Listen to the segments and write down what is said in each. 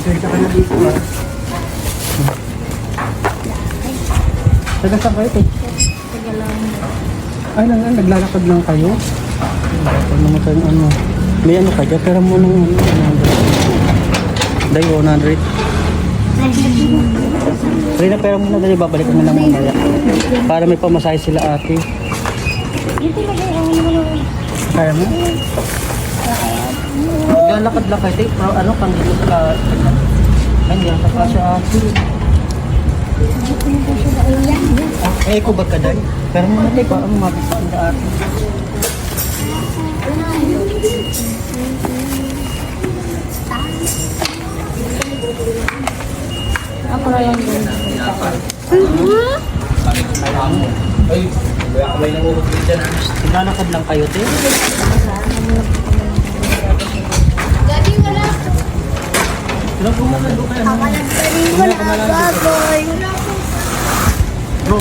Pasensya ka na dito ba? Taga saan kayo, te? Ay, naglalakad lang kayo? Ito naman kayo, ano. May ano ka dyan, pero mo ng 100. Dahil 100. Rina, pera muna dali, babalik mo na mamaya. Para may pamasahe sila ate. Kaya mo? Naglalakad lang kayo, te. Pero ano, pang dito sa kanya, saka siya ate. Eh, ko ba ka dahil? Pero muna tayo, parang mabisa ang ate. Ako na lang din. Ay, may nanguhugin dyan. Naglalakad lang kayo, te. Daddy, wala. Ilang kumaka doon kayo? Wala, baboy. Bro.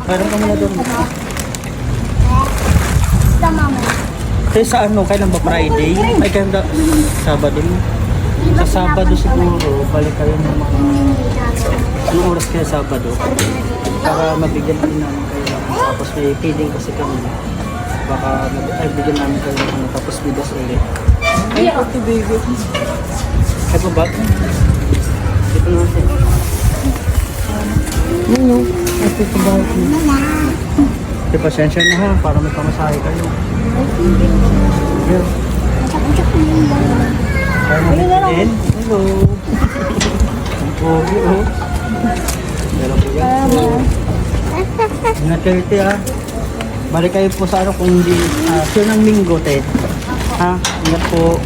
Kailan ka muna doon? Tama mo. Kaya sa ano, kailan ba Friday? Ay, kailan ba Sabado? Sa Sabado siguro, balik kayo ng mga... Anong oras kaya Sabado? Para mabigyan din namin kayo. Tapos may feeding kasi kami. Baka bigyan namin kayo ng ano, tapos bigas ulit. Ay, ito baby. Ay, ba? Dito natin. Ano? Ito sa bahay. Di pasensya na ha, para may pamasahe kayo. Yeah. Kaya mo din? Hello. Ang pogi, oh. Meron po yan. Ingat kayo, te, ha. Balik kayo po sa ano kung hindi, sure ng linggo, te. Ha? Ingat po.